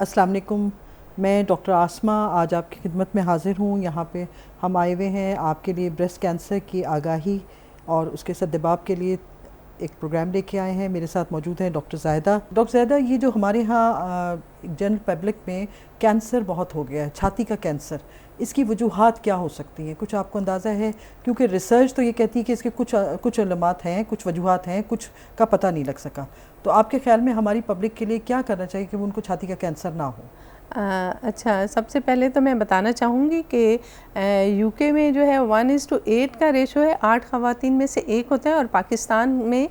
अस्सलाम वालेकुम। मैं डॉक्टर आसमा आज आपकी खिदमत में हाज़िर हूँ। यहाँ पे हम आए हुए हैं आपके लिए ब्रेस्ट कैंसर की आगाही और उसके सद्दबाब के लिए एक प्रोग्राम लेके आए हैं। मेरे साथ मौजूद हैं डॉक्टर ज़ाहिदा। डॉक्टर ज़ाहिदा, ये जो हमारे यहाँ जनरल पब्लिक में कैंसर बहुत हो गया है, छाती का कैंसर, इसकी वजूहात क्या हो सकती हैं? कुछ आपको अंदाज़ा है? क्योंकि रिसर्च तो ये कहती है कि इसके कुछ अलामात हैं, कुछ वजूहात हैं, कुछ का पता नहीं लग सका। तो आपके ख्याल में हमारी पब्लिक के लिए क्या करना चाहिए कि उनको छाती का कैंसर ना हो? अच्छा, सबसे पहले तो मैं बताना चाहूँगी कि यूके में जो है 1:8 का रेशो है, 8 ख़वातीन में से 1 होता है, और पाकिस्तान में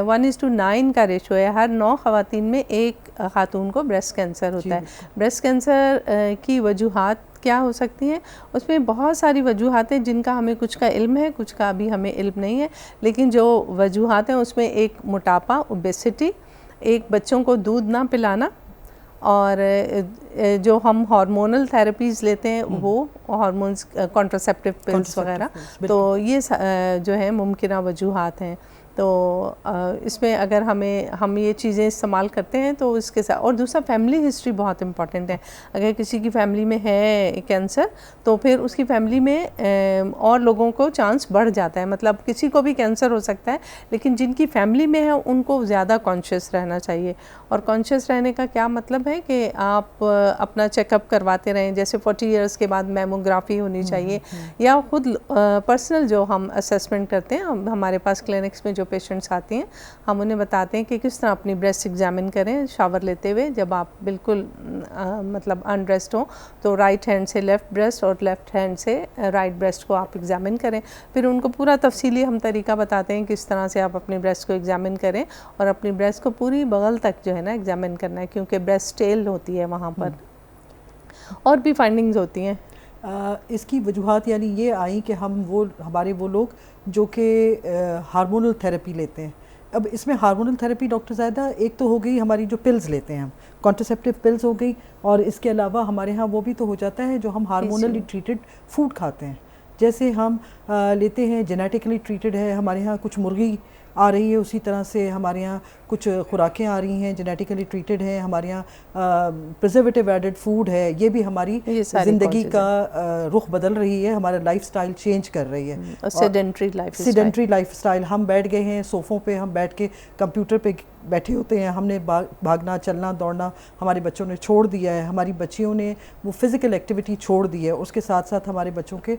1:9 का रेशो है, हर 9 ख़वातीन में 1 ख़ातून को ब्रेस्ट कैंसर होता है। ब्रेस्ट कैंसर की वजूहात क्या हो सकती हैं? उसमें बहुत सारी वजूहात हैं जिनका हमें कुछ का इल्म है, कुछ का अभी हमें इल्म नहीं है, लेकिन जो वजूहात हैं उसमें एक मोटापा, ओबेसिटी, एक बच्चों को दूध ना पिलाना, और जो हम हार्मोनल थेरेपीज़ लेते हैं वो हार्मोन्स, कॉन्ट्रासेप्टिव पिल्स वगैरह, तो ये जो है मुमकिन वजूहात हैं। तो इसमें अगर हम ये चीज़ें इस्तेमाल करते हैं तो इसके साथ, और दूसरा फैमिली हिस्ट्री बहुत इम्पॉर्टेंट है। अगर किसी की फैमिली में है कैंसर तो फिर उसकी फैमिली में और लोगों को चांस बढ़ जाता है। मतलब किसी को भी कैंसर हो सकता है, लेकिन जिनकी फैमिली में है उनको ज़्यादा कॉन्शियस रहना चाहिए। और कॉन्शियस रहने का क्या मतलब है कि आप अपना चेकअप करवाते रहें। जैसे 40 इयर्स के बाद मैमोग्राफी होनी चाहिए, या खुद पर्सनल जो हम असेसमेंट करते हैं। हमारे पास क्लिनिक्स में जो पेशेंट्स आती हैं, हम उन्हें बताते हैं कि किस तरह अपनी ब्रेस्ट एग्जामिन करें शावर लेते हुए। जब आप बिल्कुल मतलब अनड्रेस्ड हो तो राइट हैंड से लेफ़्ट ब्रेस्ट और लेफ़्ट हैंड से राइट ब्रेस्ट को आप एग्जामिन करें। फिर उनको पूरा तफसीली हम तरीका बताते हैं किस तरह से आप अपनी ब्रेस्ट को एग्जामिन करें, और अपनी ब्रेस्ट को पूरी बगल तक जो है ना एग्जामिन करना है, क्योंकि ब्रेस्ट टेल होती है वहाँ पर। और भी फाइंडिंग्स होती हैं। इसकी वजूहात यानी ये आई कि हमारे वो लोग जो कि हार्मोनल थेरेपी लेते हैं। अब इसमें हार्मोनल थेरेपी डॉक्टर ज़ाहिदा, एक तो हो गई हमारी जो पिल्स लेते हैं हम, कॉन्ट्रासेप्टिव पिल्स हो गई, और इसके अलावा हमारे यहाँ वो भी तो हो जाता है जो हम हार्मोनली ट्रीटेड फूड खाते हैं। जैसे हम लेते हैं जेनेटिकली ट्रीटेड है, हमारे यहाँ कुछ मुर्गी आ रही है, उसी तरह से हमारे यहाँ कुछ खुराकें आ रही हैं जेनेटिकली ट्रीटेड हैं, हमारे यहाँ प्रिजर्वेटिव एडेड फूड है। ये भी हमारी ज़िंदगी का रुख बदल रही है, हमारा लाइफस्टाइल चेंज कर रही है। सेडेंट्री लाइफस्टाइल, हम बैठ गए हैं सोफ़ों पे, हम बैठ के कंप्यूटर पे बैठे होते हैं, हमने भागना चलना दौड़ना हमारे बच्चों ने छोड़ दिया है, हमारी बच्चियों ने वो फ़िज़िकल एक्टिविटी छोड़ दी है। उसके साथ साथ हमारे बच्चों के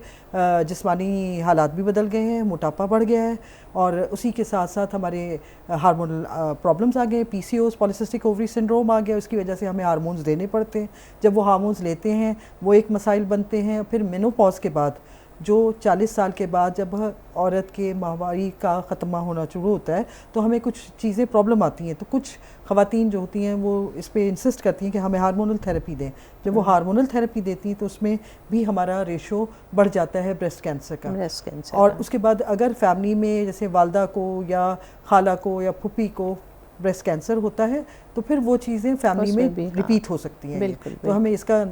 जिस्मानी हालात भी बदल गए हैं, मोटापा बढ़ गया है, और उसी के साथ साथ हमारे हार्मोनल प्रॉब्लम्स आ गए, PCOS पॉलीसिस्टिक ओवरी सिंड्रोम आ गया। उसकी वजह से हमें हार्मोन्स देने पड़ते हैं। जब वो हार्मोन्स लेते हैं वो एक मसाइल बनते हैं। फिर मेनोपॉज के बाद जो 40 साल के बाद जब औरत के माहवारी का ख़त्मा होना शुरू होता है तो हमें कुछ चीज़ें प्रॉब्लम आती हैं। तो कुछ ख़वातीन जो होती हैं वो इस पे इंसिस्ट करती हैं कि हमें हार्मोनल थेरेपी दें। जब वो हार्मोनल थेरेपी देती हैं तो उसमें भी हमारा रेशो बढ़ जाता है ब्रेस्ट कैंसर का। और उसके बाद अगर फैमिली में जैसे वालदा को या खाला को या फूफी को ब्रेस्ट कैंसर होता है तो फिर वो चीज़ें फैमिली में रिपीट हो सकती हैं। तो हमें इसका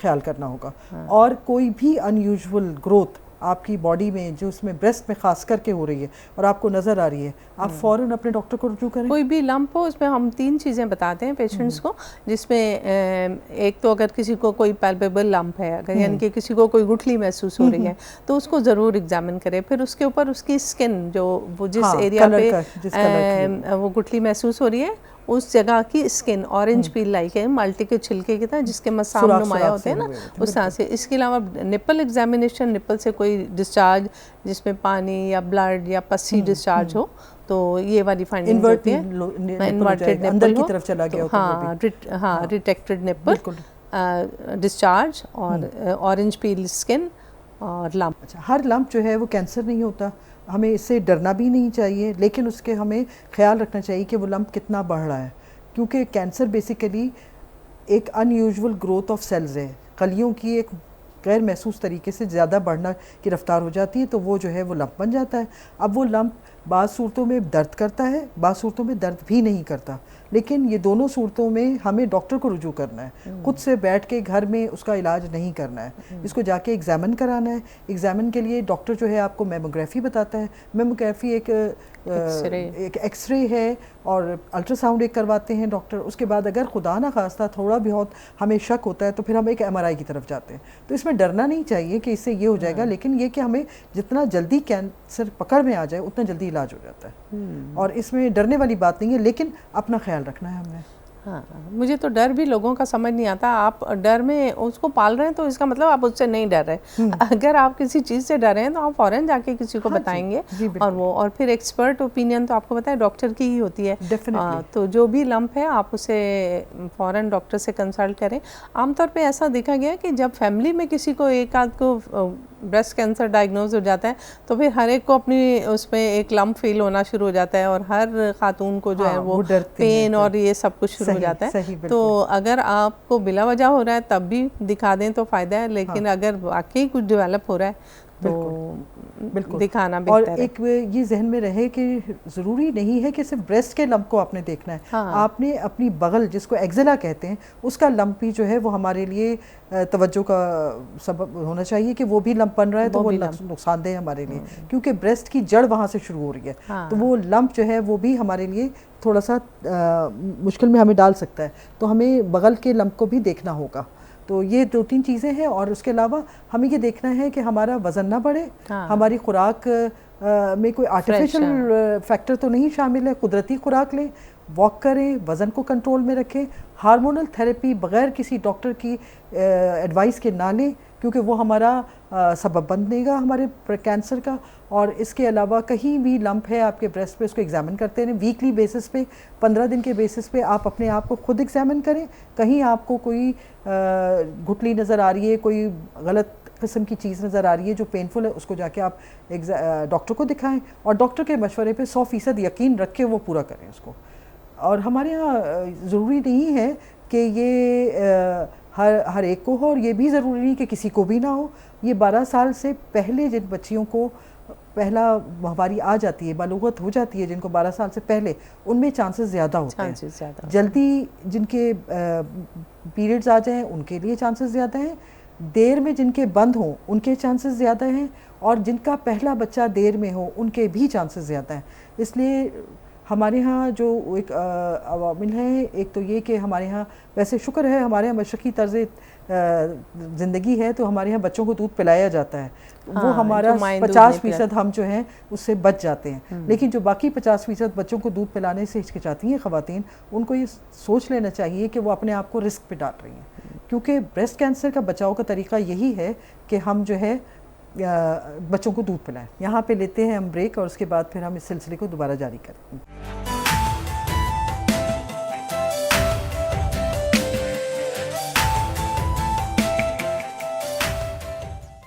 ख्याल करना होगा। और कोई भी अनयूजुअल ग्रोथ आपकी बॉडी में जो उसमें ब्रेस्ट में खास करके हो रही है और आपको नज़र आ रही है, आप फ़ौरन अपने डॉक्टर को रुजू करें। कोई भी लंप हो, उसमें हम 3 चीज़ें बताते हैं पेशेंट्स को, जिसमें एक तो अगर किसी को कोई पैल्पेबल लंप है, अगर यानी कि किसी को कोई गुठली महसूस हो रही है तो उसको ज़रूर एग्जामिन करें। फिर उसके ऊपर उसकी स्किन, जो वो जिस एरिया पे वो गुठली महसूस हो रही है उस जगह की स्किन ऑरेंज पील लाइक है, माल्टे के छिलके की तरह जिसके मसाम नुमाया होते हैं ना, उस तरह से। इसके अलावा निपल एग्जामिनेशन, निपल से कोई डिस्चार्ज जिसमें पानी या ब्लड या पस्सी डिस्चार्ज हो, तो ये वाली फाइंडिंग होती है। इन्वर्टेड अंदर की तरफ चला गया होता है, हाँ, रिटेक्टेड निपल, डिस्चार्ज और ऑरेंज पील स्किन और लंप। अच्छा, हर लंप जो है वो कैंसर नहीं होता, हमें इससे डरना भी नहीं चाहिए, लेकिन उसके हमें ख्याल रखना चाहिए कि वो लंप कितना बढ़ रहा है, क्योंकि कैंसर बेसिकली एक अनयूजुअल ग्रोथ ऑफ सेल्स है। कलियों की एक गैर महसूस तरीके से ज़्यादा बढ़ना की रफ्तार हो जाती है, तो वो जो है वो लंप बन जाता है। अब वो लंप बाज़ सूरतों में दर्द करता है, बाज़ सूरतों में दर्द भी नहीं करता, लेकिन ये दोनों सूरतों में हमें डॉक्टर को रुजू करना है, खुद से बैठ के घर में उसका इलाज नहीं करना है, इसको जाके एग्जामिन कराना है। एग्जामिन के लिए डॉक्टर जो है आपको मेमोग्राफी बताता है। मेमोग्राफी एक एक्सरे है और अल्ट्रासाउंड एक करवाते हैं डॉक्टर। उसके बाद अगर खुदा ना खास्ता थोड़ा बहुत हमें शक होता है तो फिर हम एक MRI की तरफ जाते हैं। तो इसमें डरना नहीं चाहिए कि इससे ये हो जाएगा, लेकिन ये कि हमें जितना जल्दी कैंसर पकड़ में आ जाए उतना जल्दी इलाज हो जाता है और इसमें डरने वाली बात नहीं है, लेकिन अपना ख्याल रखना है हमने। हाँ, मुझे तो डर भी लोगों का समझ नहीं आता। आप डर में उसको पाल रहे हैं तो इसका मतलब आप उससे नहीं डर रहे। अगर आप किसी चीज़ से डर रहे हैं तो आप फौरन जाके किसी को बताएंगे और फिर एक्सपर्ट ओपिनियन तो आपको पता है डॉक्टर की ही होती है। तो जो भी लंप है आप उसे फौरन डॉक्टर से कंसल्ट करें। आमतौर पे ऐसा देखा गया कि जब फैमिली में किसी को एक आध को ब्रेस्ट कैंसर डायग्नोज हो जाता है तो फिर हर एक को अपनी उसमें एक लंप फील होना शुरू हो जाता है और हर खातून को जो है वो पेन और ये सब कुछ शुरू हो जाता है। तो अगर आपको बिला वजह हो रहा है तब भी दिखा दें तो फ़ायदा है, लेकिन अगर वाकई कुछ डेवलप हो रहा है तो बिल्कुल दिखाना बेहतर है। और एक ये जहन में रहे कि ज़रूरी नहीं है कि सिर्फ ब्रेस्ट के लंप को आपने देखना है। आपने अपनी बगल, जिसको एक्जिला कहते हैं, उसका लंप भी जो है वो हमारे लिए तवज्जो का सबब होना चाहिए कि वो भी लंप बन रहा है तो वो नुकसानदेह है हमारे लिए, क्योंकि ब्रेस्ट की जड़ वहाँ से शुरू हो रही है। तो वो लंप जो है वो भी हमारे लिए थोड़ा सा मुश्किल में हमें डाल सकता है। तो हमें बगल के लंप को भी देखना होगा। तो ये 2-3 चीज़ें हैं और उसके अलावा हमें ये देखना है कि हमारा वज़न ना बढ़े, हमारी खुराक में कोई आर्टिफिशियल फैक्टर तो नहीं शामिल है, कुदरती खुराक लें, वॉक करें, वज़न को कंट्रोल में रखें, हार्मोनल थेरेपी बग़ैर किसी डॉक्टर की एडवाइस के ना लें, क्योंकि वो हमारा सबब बनेगा हमारे कैंसर का। और इसके अलावा कहीं भी लंप है आपके ब्रेस्ट पे, उसको एग्जामिन करते रहें वीकली बेसिस पे, 15 दिन के बेसिस पे आप अपने आप को खुद एग्जामिन करें। कहीं आपको कोई गुठली नज़र आ रही है, कोई गलत किस्म की चीज़ नज़र आ रही है जो पेनफुल है, उसको जाके आप डॉक्टर को दिखाएं और डॉक्टर के मशवरे पे 100% यकीन रख के वो पूरा करें उसको। और हमारे यहाँ ज़रूरी नहीं है कि ये हर एक को हो, और ये भी ज़रूरी नहीं कि किसी को भी ना हो। ये 12 साल से पहले जिन बच्चियों को पहला माहवारी आ जाती है, बलूगत हो जाती है, जिनको 12 साल से पहले, उनमें चांसेस ज़्यादा होते हैं। जल्दी जिनके पीरियड्स आ जाएं उनके लिए चांसेस ज़्यादा हैं, देर में जिनके बंद हों उनके चांसेस ज़्यादा हैं, और जिनका पहला बच्चा देर में हो उनके भी चांसेस ज़्यादा हैं। इसलिए हमारे यहाँ जो एक अवामिल है, एक तो ये कि हमारे यहाँ वैसे शुक्र है हमारे यहाँ मशरक़ी तर्ज़ ज़िंदगी है, तो हमारे यहाँ बच्चों को दूध पिलाया जाता है। वो हमारा 50% हम जो हैं उससे बच जाते हैं। लेकिन जो बाकी 50% बच्चों को दूध पिलाने से हिचकिचाती हैं ख़वातीन, उनको ये सोच लेना चाहिए कि वो अपने आप को रिस्क पे डाल रही हैं, क्योंकि ब्रेस्ट कैंसर का बचाव का तरीका यही है कि हम जो है बच्चों को दूध पिलाएं। यहाँ पे लेते हैं हम ब्रेक और उसके बाद फिर हम इस सिलसिले को दोबारा जारी करेंगे।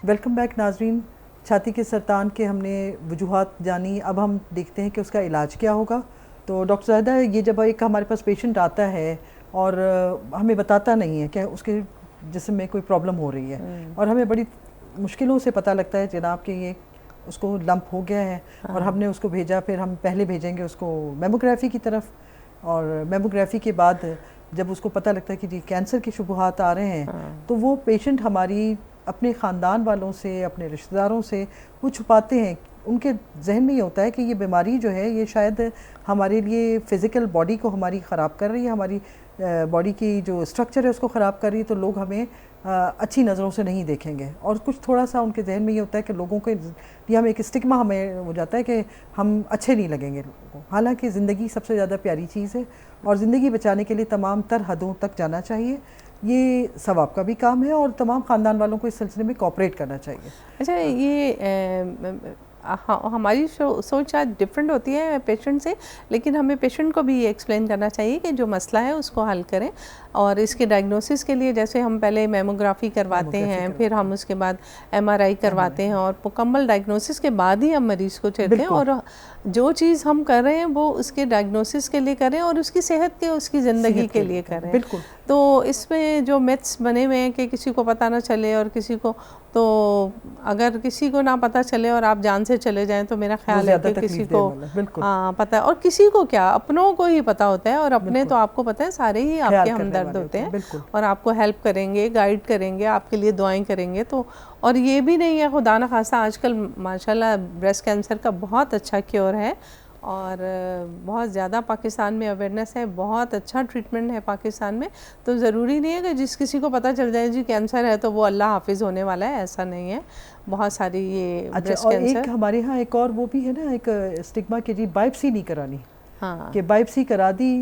वेलकम बैक नाजरीन। छाती के सरतान के हमने वजूहात जानी, अब हम देखते हैं कि उसका इलाज क्या होगा। तो डॉक्टर ज़ाहिदा, ये जब एक हमारे पास पेशेंट आता है और हमें बताता नहीं है कि उसके जिस्म में कोई प्रॉब्लम हो रही है, और हमें बड़ी मुश्किलों से पता लगता है जनाब कि ये उसको लंप हो गया है, और हमने उसको भेजा, फिर हम पहले भेजेंगे उसको मेमोग्राफी की तरफ, और मेमोग्राफी के बाद जब उसको पता लगता है कि जी कैंसर के शुबहात आ रहे हैं, तो वो पेशेंट हमारी अपने ख़ानदान वालों से, अपने रिश्तेदारों से वो छुपाते हैं। उनके जहन में ये होता है कि ये बीमारी जो है ये शायद हमारे लिए फ़िज़िकल बॉडी को हमारी ख़राब कर रही है, हमारी बॉडी की जो स्ट्रक्चर है उसको ख़राब कर रही है, तो लोग हमें अच्छी नज़रों से नहीं देखेंगे। और कुछ थोड़ा सा उनके जहन में ये होता है कि लोगों के लिए हम एक स्टिग्मा हमें हो जाता है कि हम अच्छे नहीं लगेंगे लोगों को। हालांकि ज़िंदगी सबसे ज़्यादा प्यारी चीज़ है, और ज़िंदगी बचाने के लिए तमाम तर हदों तक जाना चाहिए। ये सवाब का भी काम है, और तमाम ख़ानदान वालों को इस सिलसिले में कोऑपरेट करना चाहिए। अच्छा, ये हमारी सोच आज डिफरेंट होती है पेशेंट से, लेकिन हमें पेशेंट को भी ये एक्सप्लेन करना चाहिए कि जो मसला है उसको हल करें। और इसके डायग्नोसिस के लिए जैसे हम पहले मेमोग्राफी करवाते हैं, फिर हम उसके बाद MRI करवाते हैं, और मुकम्मल डायग्नोसिस के बाद ही हम मरीज़ को चेते हैं। और जो चीज़ हम कर रहे हैं वो उसके डायग्नोसिस के लिए करें और उसकी सेहत के, उसकी ज़िंदगी के लिए करें। बिल्कुल। तो इसमें जो मिथ्स बने हुए हैं कि किसी को पता ना चले, और किसी को, तो अगर किसी को ना पता चले और आप जान से से चले जाएं तो मेरा ख्याल है कि किसी को पता है, और किसी को क्या, अपनों को ही पता होता है, और अपने तो आपको पता है सारे ही आपके हमदर्द होते हैं और आपको हेल्प करेंगे, गाइड करेंगे, आपके लिए दुआएं करेंगे। तो और ये भी नहीं है खुदा न खास्ता, आजकल माशाल्लाह ब्रेस्ट कैंसर का बहुत अच्छा क्योर है और बहुत ज़्यादा पाकिस्तान में अवेयरनेस है, बहुत अच्छा ट्रीटमेंट है पाकिस्तान में। तो ज़रूरी नहीं है कि जिस किसी को पता चल जाए जी कैंसर है तो वो अल्लाह हाफिज़ होने वाला है, ऐसा नहीं है। बहुत सारी ये ब्रेस्ट कैंसर, एक हमारे यहाँ एक और वो भी है ना, एक स्टिग्मा कि जी बायोप्सी नहीं करानी, हाँ, कि बायोप्सी करा दी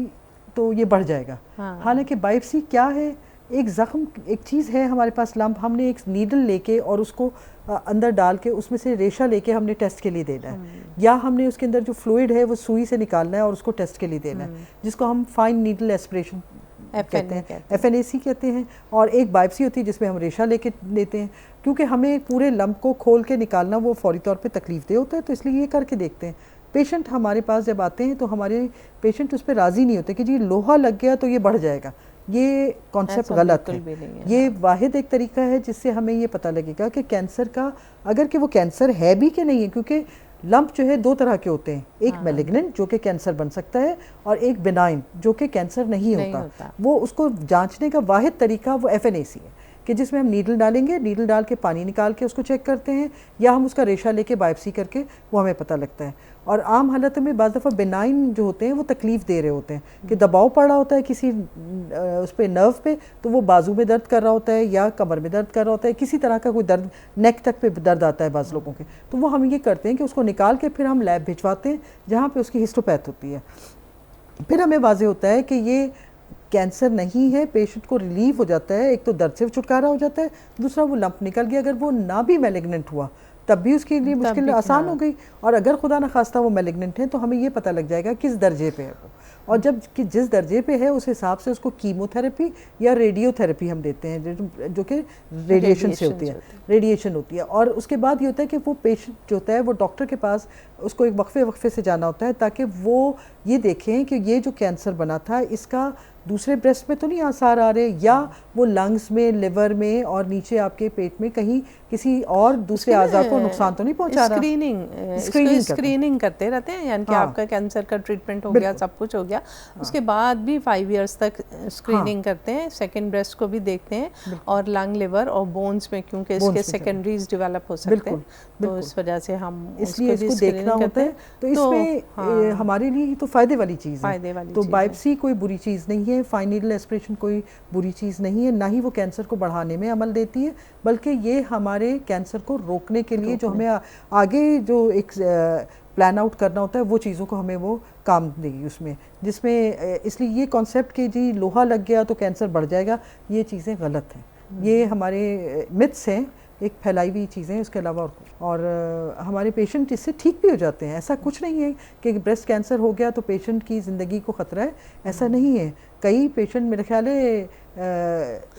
तो ये बढ़ जाएगा। हाँ, हालांकि बायोप्सी क्या है, एक ज़ख्म, एक चीज़ है हमारे पास लंप, हमने एक नीडल लेके और उसको अंदर डाल के उसमें से रेशा लेके हमने टेस्ट के लिए देना है, या हमने उसके अंदर जो फ्लूइड है वो सुई से निकालना है और उसको टेस्ट के लिए देना है, जिसको हम फाइन नीडल एस्पिरेशन कहते हैं, FNAC कहते हैं। और एक बायोप्सी होती है जिसमें हम रेशा लेके लेते हैं, क्योंकि हमें पूरे लंप को खोल के निकालना वो फौरी तौर पे तकलीफ दे होता है, तो इसलिए ये करके देखते हैं। पेशेंट हमारे पास जब आते हैं तो हमारे पेशेंट उस पर राज़ी नहीं होते कि जी लोहा लग गया तो ये बढ़ जाएगा, ये कॉन्सेप्ट गलत है। ये वाहिद एक तरीका है जिससे हमें ये पता लगेगा कि कैंसर का, अगर कि वो कैंसर है भी कि नहीं है, क्योंकि लंप जो है दो तरह के होते हैं, एक मैलिग्नेंट जो कि कैंसर बन सकता है और एक बिनाइन जो कि कैंसर नहीं होता। वो उसको जांचने का वाहिद तरीका वो FNAC है कि जिसमें हम नीडल डालेंगे, नीडल डाल के पानी निकाल के उसको चेक करते हैं, या हम उसका रेशा लेके बायोप्सी करके वो हमें पता लगता है। और आम हालत में बाज़ दफ़ा बिनाइन जो होते हैं वो तकलीफ़ दे रहे होते हैं कि दबाव पड़ रहा होता है किसी उस पर नर्व पे, तो वो बाजू में दर्द कर रहा होता है या कमर में दर्द कर रहा होता है, किसी तरह का कोई दर्द, नेक तक पे दर्द आता है बाज़ लोगों के। तो वो हम ये करते हैं कि उसको निकाल के फिर हम लैब भिजवाते हैं जहाँ पर उसकी हिस्टोपैथ होती है। फिर हमें वाज़ेह होता है कि ये कैंसर नहीं है, पेशेंट को रिलीफ हो जाता है, एक तो दर्द से छुटकारा हो जाता है, दूसरा वो लंप निकल गया। अगर वो ना भी मैलिग्नेंट हुआ तब भी उसके लिए मुश्किल आसान हो गई, और अगर खुदा न खास्ता वो मैलिग्नेंट है तो हमें ये पता लग जाएगा किस दर्जे पे है वो, और जब कि जिस दर्जे पे है उस हिसाब से उसको कीमोथेरेपी या रेडियोथेरेपी हम देते हैं, जो कि रेडिएशन से होती है, रेडिएशन होती है। और उसके बाद ये होता है कि वो पेशेंट जो होता है वो डॉक्टर के पास उसको एक वक्फे से जाना होता है, ताकि वो ये देखें कि ये जो कैंसर बना था इसका दूसरे ब्रेस्ट में तो नहीं आसार आ रहे, या वो लंग्स में, लिवर में और नीचे आपके पेट में कहीं किसी और दूसरे आज़ा को नुकसान तो नहीं पहुंचा रहा। स्क्रीनिंग करते रहते हैं, यानी कि आपका कैंसर का ट्रीटमेंट हो गया, सब कुछ हो गया, उसके बाद भी 5 इयर्स तक स्क्रीनिंग करते हैं, सेकंड ब्रेस्ट को भी देखते हैं, और लंग, लिवर और बोन्स में, क्योंकि इसके सेकेंडरीज डेवलप हो सकते हैं, तो इस वजह से हम इसलिए इसको देखना होता है। तो इसमें हमारे लिए तो फ़ायदे वाली चीज़ है। तो बायोप्सी कोई बुरी चीज़ नहीं है, फाइन नीडल एस्पिरेशन कोई बुरी चीज़ नहीं है, ना ही वो कैंसर को बढ़ाने में अमल देती है, बल्कि ये हमारे कैंसर को रोकने के लिए जो हमें आगे जो एक प्लान आउट करना होता है वो चीज़ों को हमें वो काम देगी उसमें, जिसमें इसलिए ये कॉन्सेप्ट कि जी लोहा लग गया तो कैंसर बढ़ जाएगा, ये चीज़ें गलत हैं, ये हमारे मिथ्स हैं, एक फैलाई हुई चीज़ें हैं, उसके अलावा और हमारे पेशेंट इससे ठीक भी हो जाते हैं। ऐसा कुछ नहीं है कि ब्रेस्ट कैंसर हो गया तो पेशेंट की ज़िंदगी को ख़तरा है, ऐसा नहीं है। कई पेशेंट मेरे ख्याल है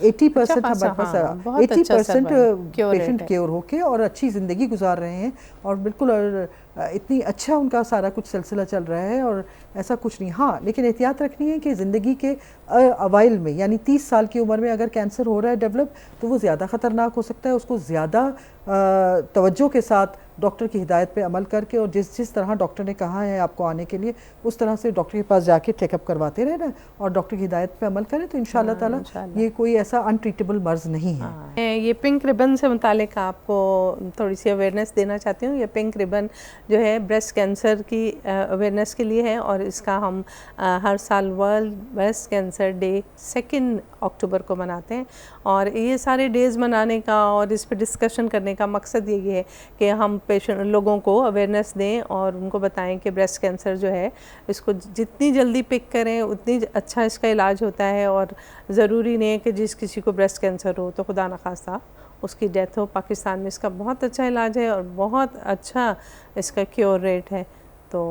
80% हमारे पास 80% पेशेंट क्योर होके और अच्छी ज़िंदगी गुजार रहे हैं, और बिल्कुल और इतनी अच्छा उनका सारा कुछ सिलसिला चल रहा है, और ऐसा कुछ नहीं। हाँ, लेकिन एहतियात रखनी है कि ज़िंदगी के अवाइल में, यानी 30 साल की उम्र में अगर कैंसर हो रहा है डेवलप, तो वो ज़्यादा ख़तरनाक हो सकता है। उसको ज़्यादा तवज्जो के साथ डॉक्टर की हिदायत पे अमल करके, और जिस तरह डॉक्टर ने कहा है आपको आने के लिए, उस तरह से डॉक्टर के पास जाके चेकअप करवाते रहना और डॉक्टर की हिदायत पे अमल करें, तो इंशाल्लाह ताला ये कोई ऐसा अनट्रीटेबल मर्ज़ नहीं है। ये पिंक रिबन से मुतालिक आपको थोड़ी सी अवेयरनेस देना चाहती हूँ। ये पिंक रिबन जो है ब्रेस्ट कैंसर की अवेयरनेस के लिए है, और इसका हम हर साल वर्ल्ड ब्रेस्ट कैंसर डे 2 अक्टूबर को मनाते हैं। और ये सारे डेज़ मनाने का और इस पर डिस्कशन करने का मकसद यही है कि हम पेशेंट लोगों को अवेयरनेस दें और उनको बताएं कि ब्रेस्ट कैंसर जो है इसको जितनी जल्दी पिक करें उतनी अच्छा इसका इलाज होता है, और ज़रूरी नहीं है कि जिस किसी को ब्रेस्ट कैंसर हो तो खुदा न खास्ता उसकी डेथ हो। पाकिस्तान में इसका बहुत अच्छा इलाज है और बहुत अच्छा इसका क्योर रेट है। तो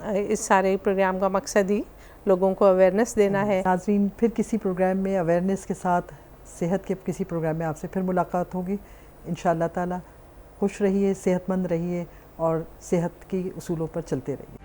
इस सारे प्रोग्राम का मकसद ही लोगों को अवेयरनेस देना है। नाज़रीन, फिर किसी प्रोग्राम में अवेयरनेस के साथ सेहत के किसी प्रोग्राम में आपसे फिर मुलाकात होगी इंशाअल्लाह ताला। खुश रहिए, सेहतमंद रहिए और सेहत की उसूलों पर चलते रहिए।